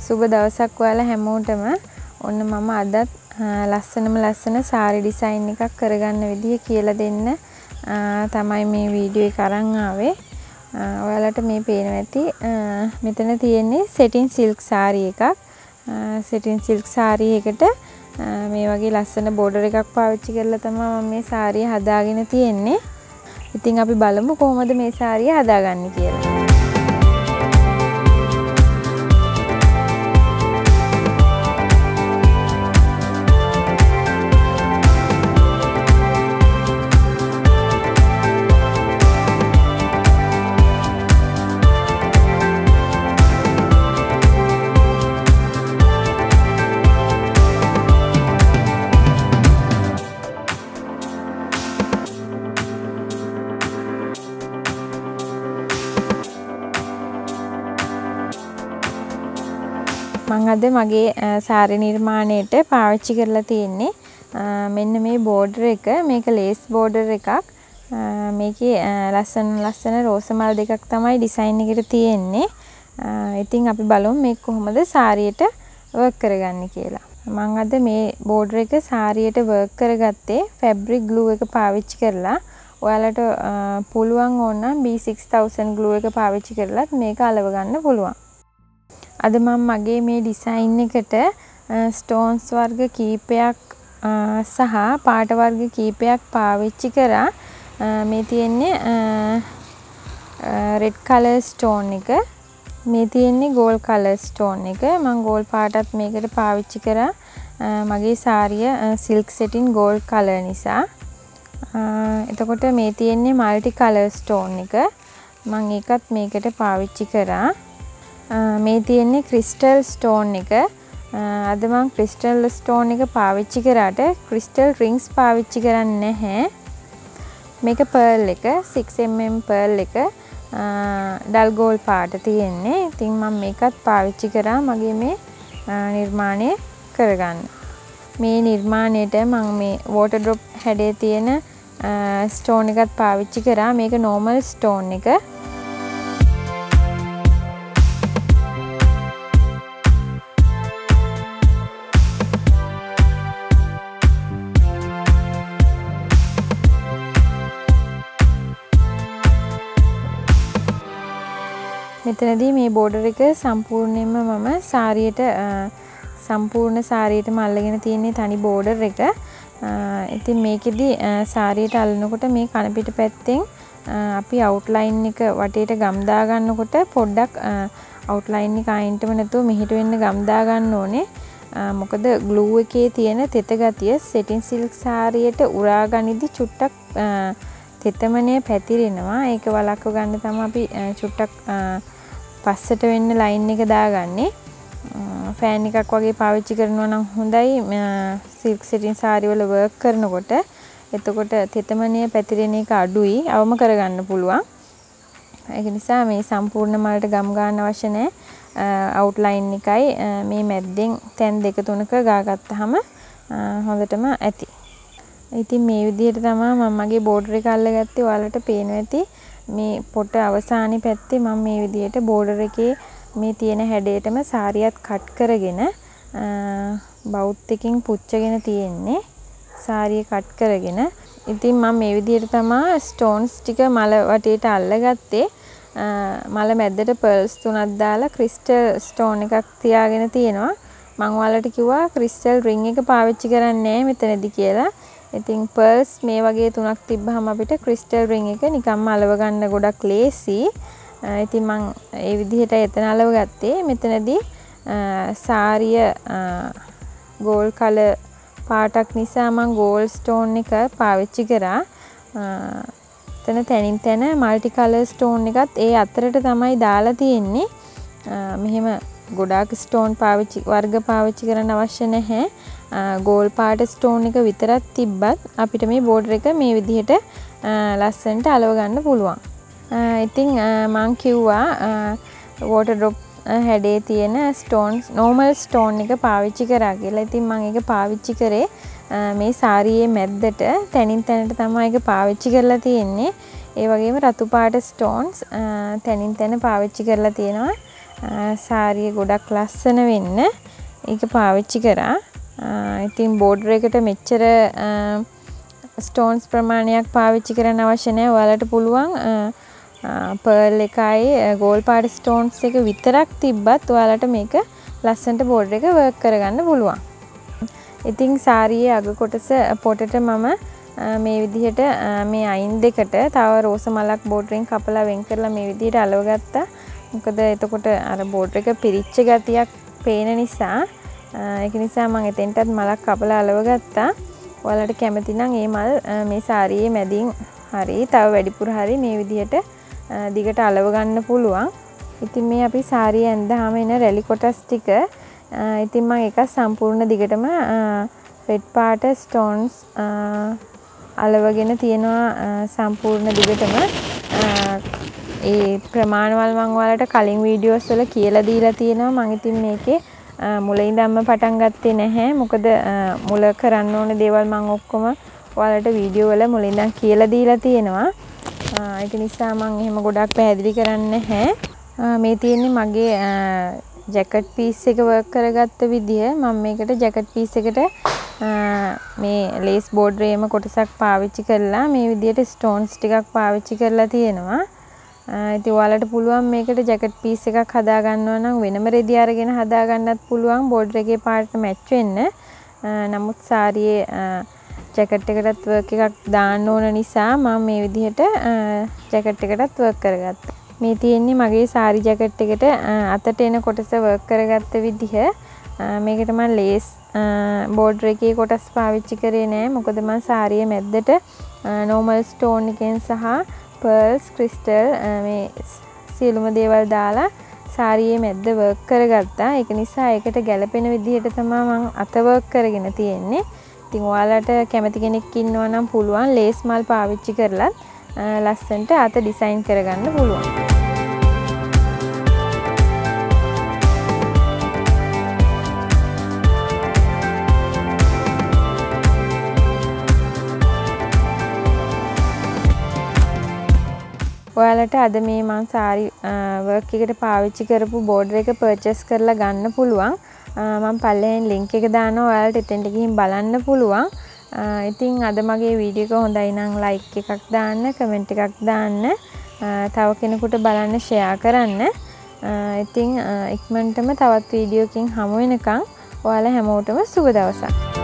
සුබ දවසක් ඔයාලා හැමෝටම. ඔන්න මම අදත් ලස්සන සාරි ඩිසයින් එකක් කරගන්න විදිය කියලා දෙන්න තමයි මේ වීඩියෝ එක අරන් ආවේ. ඔයාලට මේ පේනවා ඇති මෙතන තියෙන්නේ සෙටින් සිල්ක් සාරි එකක්. සෙටින් සිල්ක් සාරි එකට මේ වගේ ලස්සන බෝඩර් එකක් පාවිච්චි කරලා තමයි මම මේ සාරිය හදාගෙන තියෙන්නේ. ඉතින් අපි බලමු කොහොමද මේ සාරිය හදාගන්නේ කියලා. මම අද මගේ සාරි නිර්මාණයට පාවිච්චි කරලා තියෙන්නේ මෙන්න මේ බෝඩර් එක. මේක ලේස් බෝඩර් එකක්. මේකේ ලස්සන රෝස මල් දෙකක් තමයි ඩිසයින් එකට තියෙන්නේ. ඉතින් අපි බලමු මේක කොහොමද සාරියට වර්ක් කරගන්නේ කියලා. මම අද මේ බෝඩර් එක සාරියට වර්ක් කරගත්තේ ෆැබ්‍රික් ග්ලූ එක පාවිච්චි කරලා. ඔයාලට පුළුවන් ඕන නම් B6000 ග්ලූ එක පාවිච්චි කරලත් මේක අලව ගන්න පුළුවන්. අද මම මගේ මේ ඩිසයින් එකට ස්ටෝන්ස් වර්ග කීපයක් සහ පාට වර්ග කීපයක් පාවිච්චි කරා. මේ තියෙන්නේ රෙඩ් කලර් ස්ටෝන් එක. මේ තියෙන්නේ ගෝල්ඩ් කලර් ස්ටෝන් එක. මම ගෝල්ඩ් පාටත් මේකට පාවිච්චි කරා. මගේ සාරිය සිල්ක් සෙටින් ගෝල්ඩ් කලර් නිසා. එතකොට මේ තියෙන්නේ මල්ටි කලර් ස්ටෝන් එක. මම ඒකත් මේකට පාවිච්චි කරා. මේ තියෙන්නේ ක්‍රිස්ටල් ස්ටෝන් එක. අද මම ක්‍රිස්ටල් ස්ටෝන් එක පාවිච්චි කරාට ක්‍රිස්ටල් රින්ග්ස් පාවිච්චි කරන්නේ නැහැ. මේක පර්ල් එක 6mm පර්ල් එක ඩල් ගෝල්ඩ් පාට තියෙන්නේ. ඉතින් මම මේකත් පාවිච්චි කරා මගේ මේ නිර්මාණය කරගන්න. මේ නිර්මාණයට මම මේ වෝටර් ඩ්‍රොප් හැඩේ තියෙන ස්ටෝන් එකත් පාවිච්චි කරා. මේක නෝමල් ස්ටෝන් එක. මෙතනදී මේ බෝඩර් එක සම්පූර්ණයෙන්ම මම සාරියට සම්පූර්ණ සාරියටම අල්ලගෙන තියෙන්නේ තනි බෝඩර් එක. ඉතින් මේකෙදි සාරියට අල්ලනකොට මේ කන පිට පැත්තෙන් අපි අවුට්ලයින් එක වටේට ගම් දා ගන්නකොට පොඩ්ඩක් අවුට්ලයින් එක අයින්ටම නැතුව මෙහෙට වෙන්න ගම් දා ගන්න ඕනේ. මොකද ග්ලූ එකේ තියෙන තෙත ගතිය සෙටින් සිල්ක් සාරියට උරා ගනිද්දි චුට්ටක් තෙතමනේ පැතිරෙනවා. ඒක වළක්ව ගන්න තමයි අපි චුට්ටක් පස්සට වෙන්න ලයින් එක දාගන්නේ. ෆෑන් එකක් වගේ පාවිච්චි කරනවා නම් හොඳයි සිල්ක් සෙටින් සාරි වල වර්ක් කරනකොට. එතකොට තෙතමනේ පැතිරෙන එක අඩුයි. අවම කරගන්න පුළුවන්. ඒක නිසා මේ සම්පූර්ණ මලට ගම් ගන්න අවශ්‍ය නැහැ. අවුට්ලයින් එකයි මේ මැද්දෙන් තැන් දෙක තුනක ගාගත්තාම හොඳටම ඇති. ඉතින් මේ විදිහට තමයි මම මගේ බෝඩර් එක අල්ලගත්තේ. ඔයාලට පේනවා ඇති මේ පොට අවසානයේ පැත්තේ මම මේ විදිහට බෝඩර් එකේ මේ තියෙන හැඩයටම සාරියත් කට් කරගෙන බවුත් එකකින් පුච්චගෙන තියෙන්නේ. සාරිය කට් කරගෙන. ඉතින් මම මේ විදිහට තමයි ස්ටෝන්ස් ටික මල වටේට අල්ලගත්තේ. මල මැද්දට පර්ල්ස් තුනක් දාලා ක්‍රිස්ටල් ස්ටෝන් එකක් තියාගෙන තියෙනවා. මම ඔයාලට කිව්වා ක්‍රිස්ටල් රින් එක පාවිච්චි කරන්නේ නැහැ මෙතනදී කියලා. ඉතින් පර්ල්ස් මේ වගේ තුනක් තිබ්බහම අපිට ක්‍රිස්ටල් රින් එක නිකම්ම අලව ගන්න ගොඩක් ලේසි. ඉතින් මම ඒ විදිහට එතන අලව ගත්තේ. මෙතනදී සාරිය ගෝල්ඩ් කලර් පාටක් නිසා මම ගෝල්ඩ් ස්ටෝන් එක පාවිච්චි කරා. එතන තැනින් තැන මල්ටි කලර් ස්ටෝන් එකත් ඒ අතරට තමයි දාලා තියෙන්නේ. මෙහෙම ගොඩාක් ස්ටෝන් වර්ග පාවිච්චි කරන්න අවශ්‍ය නැහැ. ගෝල්ඩ් පාට ස්ටෝන් එක විතරක් තිබ්බත් අපිට මේ බෝඩර් එක මේ විදිහට ලස්සනට අලව ගන්න පුළුවන්. ඉතින් මම කිව්වා වෝටර් ඩ්‍රොප් හැඩේ තියෙන ස්ටෝන්ස් නෝමල් ස්ටෝන් එක පාවිච්චි කරා කියලා. ඉතින් මම ඒක පාවිච්චි කරේ මේ සාරියේ මැද්දට තැනින් තැනට තමයි ඒක පාවිච්චි කරලා තියෙන්නේ. ඒ වගේම රතු පාට ස්ටෝන්ස් තැනින් තැන පාවිච්චි කරලා තියෙනවා. සාරිය ගොඩක් ලස්සන වෙන්න ඒක පාවිච්චි කරා. ඉතින් බෝඩර් එකට මෙච්චර ස්ටෝන්ස් ප්‍රමාණයක් පාවිච්චි කරන්න අවශ්‍ය නැහැ. ඔයාලට පුළුවන් පර්ල් එකයි ගෝල්ඩ් පාට ස්ටෝන්ස් එක විතරක් තිබ්බත් ඔයාලට මේක ලස්සනට බෝඩර් එක වර්ක් කරගන්න පුළුවන්. ඉතින් සාරියේ අග කොටස පොටට මම මේ විදිහට මේ අයින් දෙකට තව රෝස මලක් බෝඩරින් කපලා වෙන් කරලා මේ විදිහට අලව ගත්තා. මොකද එතකොට අර බෝඩර් එක පිරිච්ච ගතියක් පේන නිසා ඒක නිසා මම එතෙන්ටත් මලක් කපලා අලව ගත්තා. ඔයාලට කැමති නම් මේ මල් මේ සාරියේ මැදින් හරි තව වැඩිපුර හරි මේ විදිහට දිගට අලව ගන්න පුළුවන්. ඉතින් මේ අපි සාරිය ඇඳාම එන රැලි කොටස් ටික ඉතින් මම ඒක සම්පූර්ණ දිගටම රෙඩ් පාට ස්ටෝන්ස් අලවගෙන තියෙනවා සම්පූර්ණ දිගටම. ඒ ප්‍රමාණවල මම ඔයාලට කලින් වීඩියෝස් වල කියලා දීලා තියෙනවා. මම ඉතින් මේකේ මුල ඉඳන්ම පටන් ගත්තේ නැහැ. මොකද මුල කරන්න ඕන දේවල් මම ඔක්කොම ඔයාලට වීඩියෝ වල මුල ඉඳන් කියලා දීලා තියෙනවා. ඒක නිසා මම එහෙම ගොඩක් පැහැදිලි කරන්නේ නැහැ. මේ තියෙන්නේ මගේ ජැකට් පීස් එක වර්ක් කරගත්ත විදිය. මම මේකට ජැකට් පීස් එකට මේ ලේස් බෝඩරේම කොටසක් පාවිච්චි කරලා මේ විදියට ස්ටෝන්ස් ටිකක් පාවිච්චි කරලා තියෙනවා. ඉතින් ඔයාලට පුළුවන් මේකට ජැකට් පීස් එකක් හදා ගන්නවා නම් වෙනම රෙදි අරගෙන හදා ගන්නත් පුළුවන් බෝඩර් එකේ පාටට මැච් වෙන්න. නමුත් සාරියේ ජැකට් එකටත් වර්ක් එකක් දාන්න ඕන නිසා මම මේ විදිහට ජැකට් එකටත් වර්ක් කරගත්තා. මේ තියෙන්නේ මගේ සාරි ජැකට් එකට අතට එන කොටස වර්ක් කරගත්ත විදිහ. මේකට මම ලේස් බෝඩර් එකේ කොටස් පාවිච්චි කරේ නෑ. මොකද මම සාරියේ මැද්දට normal stone එකෙන් සහ pearls crystal මේ සියලුම දේවල් දාලා සාරියේ මැද්ද වර්ක් කරගත්තා. ඒක නිසා ඒකට ගැලපෙන විදිහට තමයි මම අත වර්ක් කරගෙන තියෙන්නේ. ඉතින් ඔයාලට කැමති කෙනෙක් ඉන්නවා නම් පුළුවන් ලේස් මල් පාවිච්චි කරලා ලස්සනට අත ඩිසයින් කරගන්න පුළුවන්. ඔයාලට අද මේ මම සාරි වර්ක් එකට පාවිච්චි කරපු බෝඩර් එක පර්චේස් කරලා ගන්න පුළුවන්. මම පල්ලෙහෙන් ලින්ක් එක දානවා. ඔයාලට එතෙන්ට ගිහින් බලන්න පුළුවන්. ඉතින් අද මගේ වීඩියෝ එක හොඳයි නම් ලයික් එකක් දාන්න, කමෙන්ට් එකක් දාන්න, තව කෙනෙකුට බලන්න ෂෙයා කරන්න. ඉතින් ඉක්මනටම තවත් වීඩියෝකින් හමු වෙනකන් ඔයාලා හැමෝටම සුබ දවසක්.